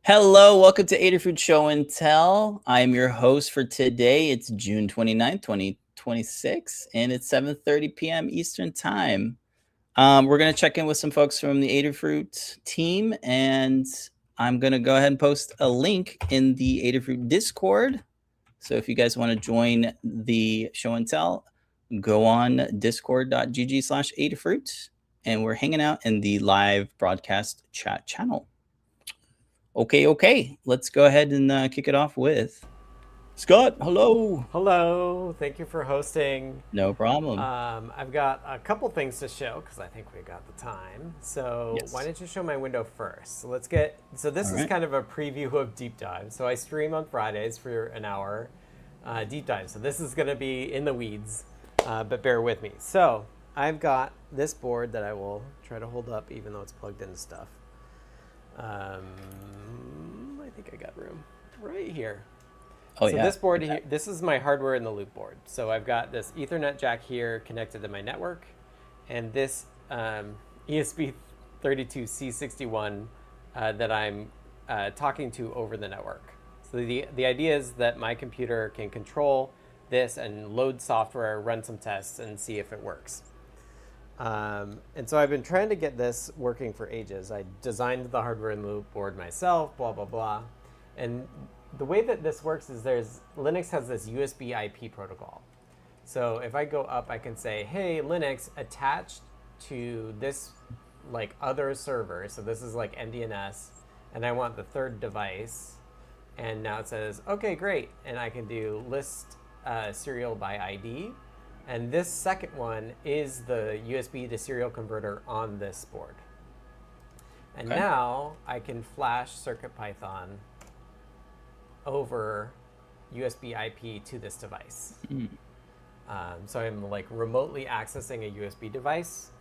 Hello, welcome to Adafruit Show and Tell. I am your host for today. It's June 29th, 2026, and it's 7:30 p.m. Eastern Time. We're going to check in with some folks from the Adafruit team, and I'm going to go ahead and post a link in the Adafruit Discord. So if you guys want to join the show and tell, go on discord.gg/Adafruit, and we're hanging out in the live broadcast chat channel. Okay. Let's go ahead and kick it off with Scott. Hello. Hello. Thank you for hosting. No problem. I've got a couple things to show because I think we got the time. So Yes. why don't you show my window first? So this All is right. kind of a preview of Deep Dive. So I stream on Fridays for an hour, Deep Dive. So this is going to be in the weeds, but bear with me. So I've got this board that I will try to hold up even though it's plugged into stuff. I think I got room right here. Oh, So yeah. this board here, this is my hardware in the loop board. So I've got this Ethernet jack here connected to my network, and this ESP32C61 that I'm talking to over the network. So the idea is that my computer can control this and load software, run some tests, and see if it works. And so I've been trying to get this working for ages. I designed the hardware in the loop board myself, blah, blah, blah. And the way that this works is Linux has this USB IP protocol. So if I go up, I can say, hey, Linux, attached to this like other server. So this is like MDNS, and I want the third device. And now it says, okay, great. And I can do list serial by ID. And this second one is the USB to serial converter on this board. And Okay. now I can flash CircuitPython over USB IP to this device. So I'm like remotely accessing a USB device,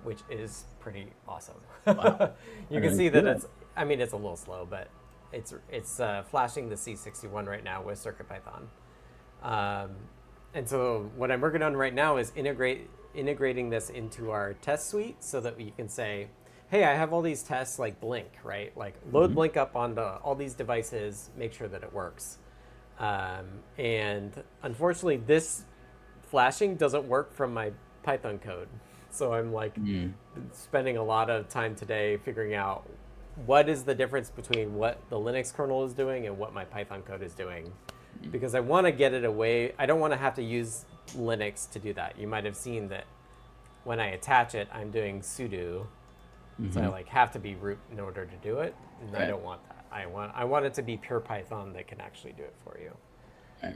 which is pretty awesome. Wow. You can see that it's a little slow, but it's flashing the C61 right now with CircuitPython. And so what I'm working on right now is integrating this into our test suite so that you can say, hey, I have all these tests like Blink, right? Like load Blink up onto all these devices, make sure that it works. And unfortunately, this flashing doesn't work from my Python code. So I'm like spending a lot of time today figuring out what is the difference between what the Linux kernel is doing and what my Python code is doing. Because I want to get it away. I don't want to have to use Linux to do that. You might have seen that when I attach it, I'm doing sudo. So I like have to be root in order to do it. And Right. I don't want that. I want it to be pure Python that can actually do it for you. Right.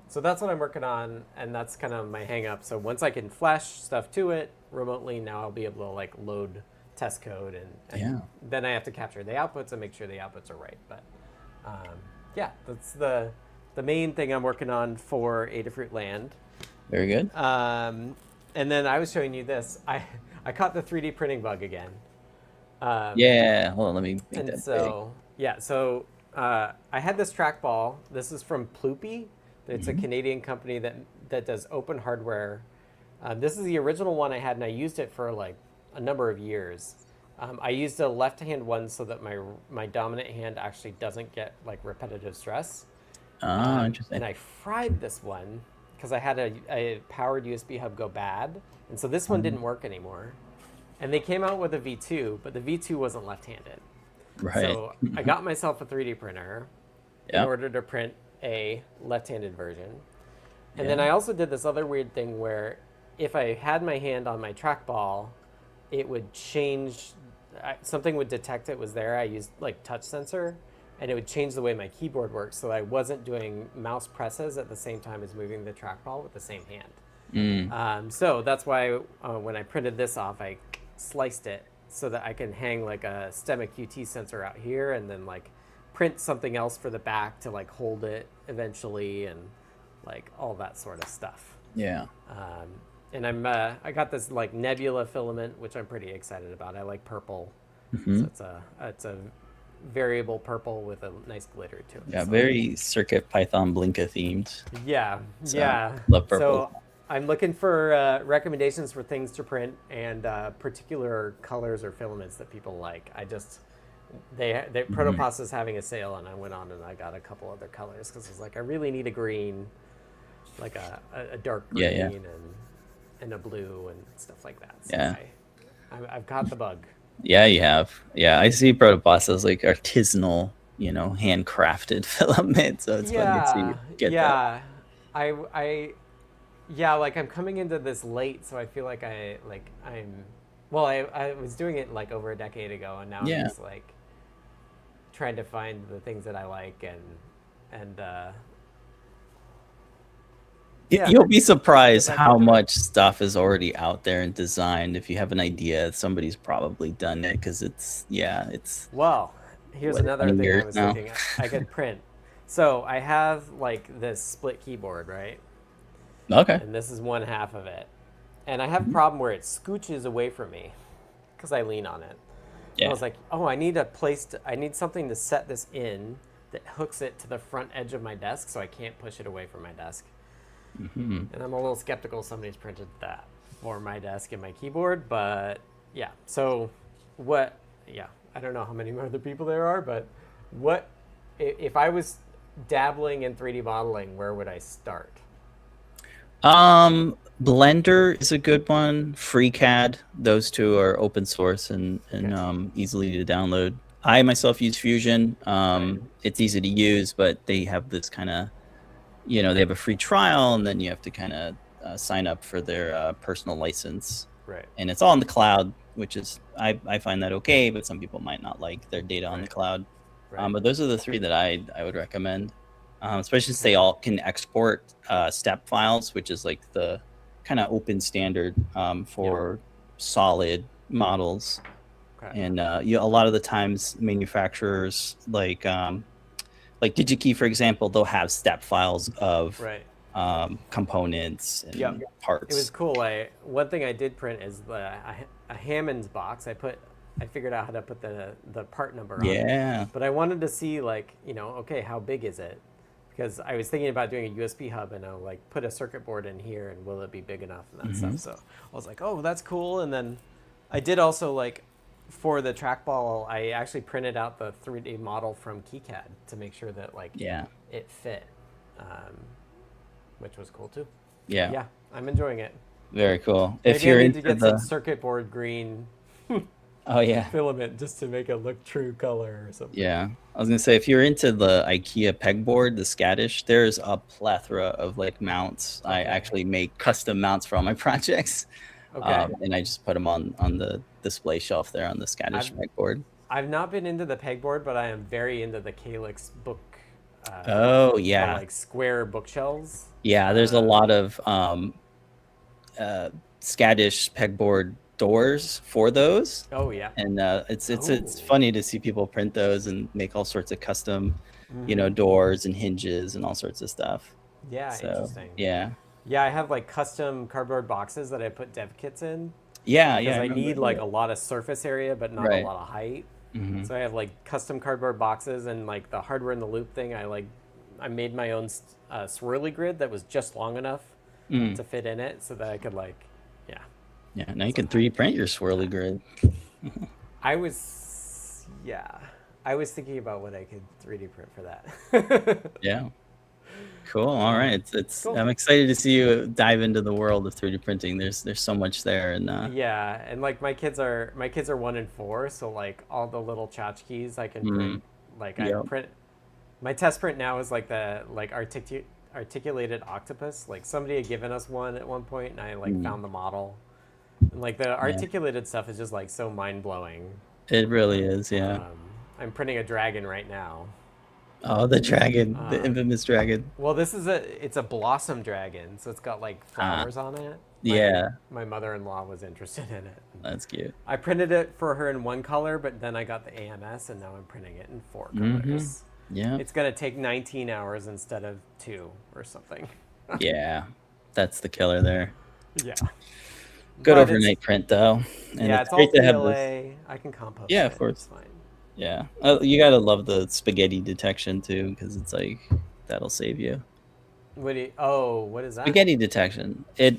So that's what I'm working on, and that's kind of my hang up. So once I can flash stuff to it remotely, now I'll be able to like load test code and then I have to capture the outputs and make sure the outputs are right. But yeah, that's the main thing I'm working on for Adafruit Land. Very good. And then I was showing you this. I caught the 3D printing bug again. Yeah. Hold on. Let me make And that so, yeah, so I had this trackball. This is from Ploopy. It's a Canadian company that does open hardware. This is the original one I had, and I used it for like a number of years. I used a left-hand one so that my dominant hand actually doesn't get like repetitive stress. Interesting. And I fried this one because I had a powered USB hub go bad. And so this one didn't work anymore. And they came out with a V2, but the V2 wasn't left-handed. Right. So I got myself a 3D printer in Yep. order to print a left-handed version. And then I also did this other weird thing where if I had my hand on my trackball, it would change, something would detect it was there. I used like touch sensor, and it would change the way my keyboard works, so I wasn't doing mouse presses at the same time as moving the trackball with the same hand. So that's why when I printed this off, I sliced it so that I can hang like a STEMMA QT sensor out here and then like print something else for the back to like hold it eventually and like all that sort of stuff. Yeah. And I got this like nebula filament, which I'm pretty excited about. I like purple, so it's a variable purple with a nice glitter to it. Yeah. So. Very Circuit Python Blinka themed. Yeah, So, yeah. love purple. So I'm looking for recommendations for things to print and particular colors or filaments that people like. I just Protopasta is having a sale, and I went on and I got a couple other colors because I was like, I really need a green, like a dark green and a blue and stuff like that. So I've caught the bug. Yeah, you have. Yeah, I see Protopasta as like artisanal, handcrafted filament. So it's fun to see you get that. Like I'm coming into this late, so I feel like I was doing it like over a decade ago, and now I'm just like trying to find the things that I like and You'll be surprised how much stuff is already out there and designed. If you have an idea, somebody's probably done it because it's. Well, here's another thing I was thinking. I could print. So I have like this split keyboard, right? Okay. And this is one half of it. And I have a problem where it scooches away from me because I lean on it. Yeah. I was like, I need something to set this in that hooks it to the front edge of my desk so I can't push it away from my desk. And I'm a little skeptical somebody's printed that for my desk and my keyboard, but yeah. So I don't know how many other people there are, but if I was dabbling in 3D modeling, where would I start? Blender is a good one. FreeCAD, those two are open source and easily to download. I myself use Fusion. It's easy to use, but they have this kind of, they have a free trial, and then you have to kind of sign up for their personal license. Right. And it's all in the cloud, which is, I find that okay, but some people might not like their data on the cloud. Right. But those are the three that I would recommend, especially since they all can export step files, which is like the kind of open standard for solid models. Okay. And a lot of the times manufacturers like DigiKey, for example, they'll have step files of components and parts. It was cool. One thing I did print is a Hammond's box. I figured out how to put the part number on it. But I wanted to see okay, how big is it? Because I was thinking about doing a USB hub, and I'll like put a circuit board in here, and will it be big enough and that stuff. So I was like, oh, that's cool. And then I did also for the trackball, I actually printed out the 3D model from KiCad to make sure that it fit, which was cool too. Yeah, I'm enjoying it. Very cool. Maybe if you're into to get some circuit board green filament just to make it look true color or something. Yeah, I was gonna say, if you're into the IKEA pegboard, the Scottish, there's a plethora of mounts. Okay. I actually make custom mounts for all my projects. Okay. And I just put them on the display shelf there on the Scottish pegboard. I've not been into the pegboard, but I am very into the Calyx book. Square bookshelves. Yeah, there's a lot of Scottish pegboard doors for those. Oh yeah. And it's funny to see people print those and make all sorts of custom, doors and hinges and all sorts of stuff. Yeah, so, interesting. Yeah. Yeah, I have custom cardboard boxes that I put dev kits in. Yeah, because I need a lot of surface area, but not a lot of height. So I have custom cardboard boxes, and the hardware in the loop thing. I made my own swirly grid that was just long enough to fit in it, so that I could Yeah, now you can 3D print your swirly grid. I was thinking about what I could 3D print for that. Yeah. Cool. All right. It's cool. I'm excited to see you dive into the world of 3D printing. There's so much there, and and my kids are 1 and 4, so all the little tchotchkes I can print. I print. My test print now is the articulated octopus. Somebody had given us one at one point, and I found the model. And the articulated stuff is just so mind blowing. It really is. Yeah. I'm printing a dragon right now. Oh, the dragon, the infamous dragon. Well, it's a blossom dragon, so it's got flowers on it. My mother-in-law was interested in it. That's cute. I printed it for her in one color, but then I got the AMS, and now I'm printing it in 4 colors. Yeah. It's gonna take 19 hours instead of 2 or something. Yeah, that's the killer there. Yeah. Good overnight print though. And it's all PLA. I can compost. Yeah, of course. It's fine. Yeah, you gotta love the spaghetti detection too, because it's that'll save you. What is that? Spaghetti detection. I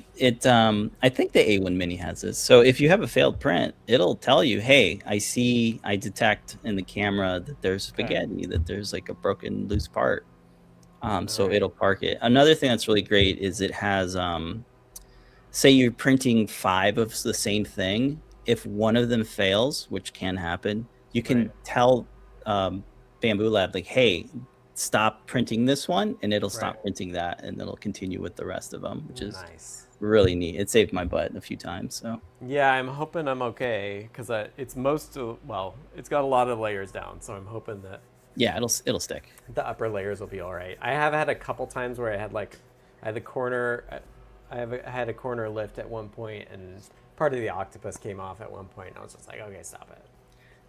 think the A1 Mini has this. So if you have a failed print, it'll tell you, hey, I detect in the camera that there's spaghetti, that there's like a broken loose part. So it'll park it. Another thing that's really great is it has, say you're printing 5 of the same thing. If one of them fails, which can happen, you can tell Bamboo Lab, like, hey, stop printing this one, and it'll stop printing that, and it'll continue with the rest of them, which is really neat. It saved my butt a few times. So yeah, I'm hoping I'm okay, because it's it's got a lot of layers down, so I'm hoping that it'll stick. The upper layers will be all right. I have had a couple times where I had the corner. I had a corner lift at one point, and part of the octopus came off at one point, and I was just like, okay, stop it.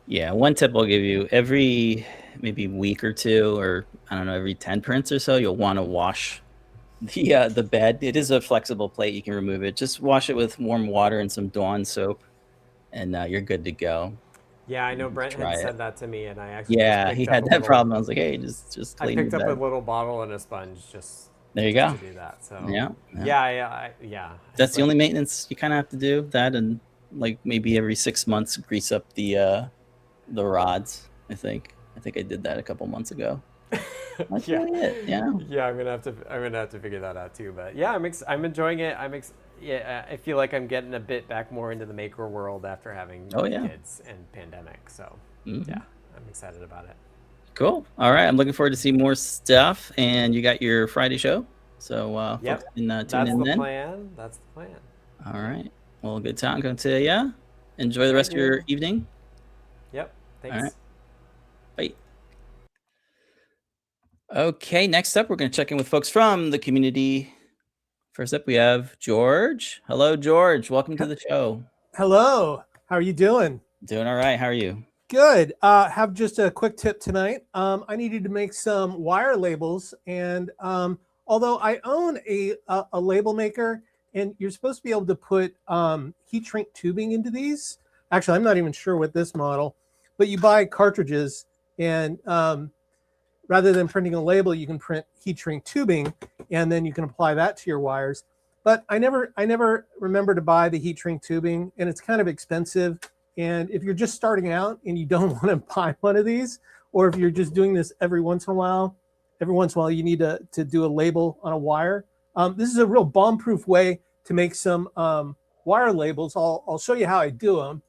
Yeah, one tip I'll give you: every maybe week or two, or I don't know, every 10 prints or so, you'll want to wash the bed. It is a flexible plate; you can remove it. Just wash it with warm water and some Dawn soap, and you're good to go. Yeah, I know Brent had said that to me, and I actually he had that problem. I was like, hey, just clean. I picked up a little bottle and a sponge just there you go to do that. So yeah. That's the only maintenance you kind of have to do. That, and like maybe every 6 months, grease up the rods. I think I did that a couple months ago. That's really it. Yeah, I'm gonna have to figure that out too. But yeah, I'm enjoying it. I feel like I'm getting a bit back more into the maker world after having kids and pandemic. So yeah, I'm excited about it. Cool. All right, I'm looking forward to see more stuff. And you got your Friday show, so folks can tune in then. That's the plan. All right. Well, good talking to you. Enjoy the rest of your evening. Yep. Thanks. All right. Bye. Okay, next up, we're going to check in with folks from the community. First up, we have George. Hello, George. Welcome to the show. Hello. How are you doing? Doing all right. How are you? Good. Have just a quick tip tonight. I needed to make some wire labels, and although I own a label maker, and you're supposed to be able to put heat shrink tubing into these. Actually, I'm not even sure with this model, but you buy cartridges, and rather than printing a label, you can print heat shrink tubing, and then you can apply that to your wires. But I never remember to buy the heat shrink tubing, and it's kind of expensive. And if you're just starting out and you don't want to buy one of these, or if you're just doing this every once in a while you need to do a label on a wire. This is a real bomb-proof way to make some wire labels. I'll show you how I do them.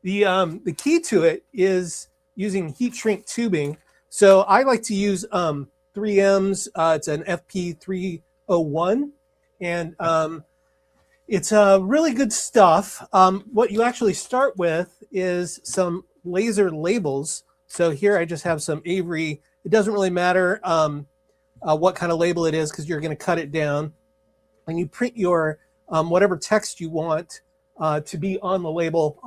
The key to it is using heat shrink tubing. So I like to use 3M's. It's an FP301, and it's really good stuff. What you actually start with is some laser labels. So here I just have some Avery. It doesn't really matter what kind of label it is, because you're going to cut it down, and you print your whatever text you want to be on the label,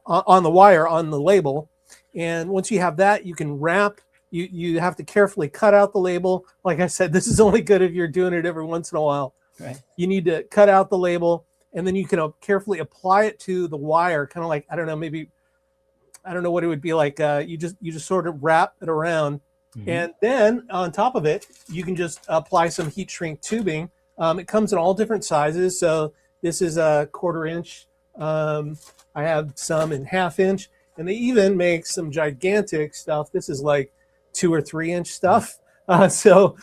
on the wire on the label. And once you have that, you can wrap. You have to carefully cut out the label. Like I said, this is only good if you're doing it every once in a while. Right. You need to cut out the label, and then you can carefully apply it to the wire, kind of like, I don't know what it would be like. You just sort of wrap it around, and then on top of it, you can just apply some heat shrink tubing. It comes in all different sizes. So this is a 1/4 inch. I have some in 1/2 inch, and they even make some gigantic stuff. This is like 2 or 3 inch stuff. So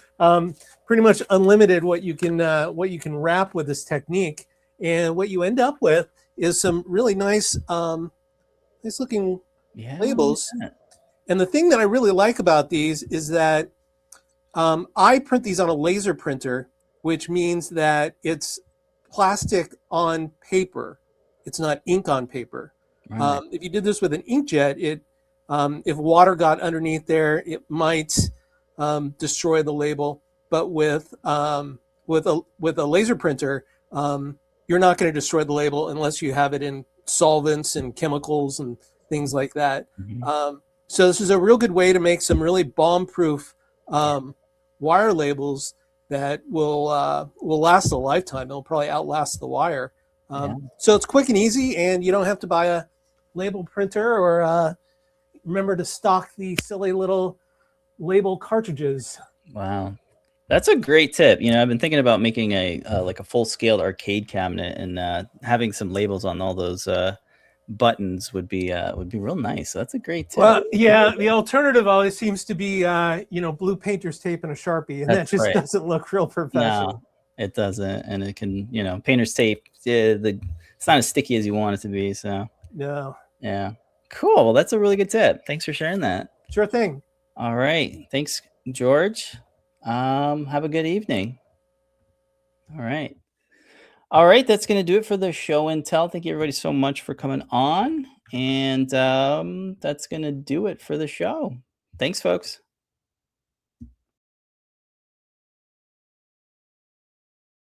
pretty much unlimited what you can wrap with this technique. And what you end up with is some really nice looking labels. And the thing that I really like about these is that I print these on a laser printer, which means that it's plastic on paper. It's not ink on paper. Right. If you did this with an inkjet, if water got underneath there, it might destroy the label. But with a laser printer, you're not going to destroy the label unless you have it in solvents and chemicals and things like that. So this is a real good way to make some really bomb-proof wire labels that will last a lifetime. They'll probably outlast the wire. So it's quick and easy, and you don't have to buy a label printer or remember to stock the silly little label cartridges. Wow. That's a great tip. You know, I've been thinking about making a like a full-scaled arcade cabinet, and having some labels on all those buttons would be real nice. So that's a great tip. Well, yeah, the alternative always seems to be, blue painter's tape and a Sharpie, and that That's just right. doesn't look real professional. No, it doesn't, and it can, painter's tape. It's not as sticky as you want it to be. So No, yeah, cool. Well, that's a really good tip. Thanks for sharing that. sure thing. All right, thanks, George. Have a good evening. All right. All right, that's going to do it for the show and tell. Thank you everybody so much for coming on. And that's going to do it for the show. Thanks, folks.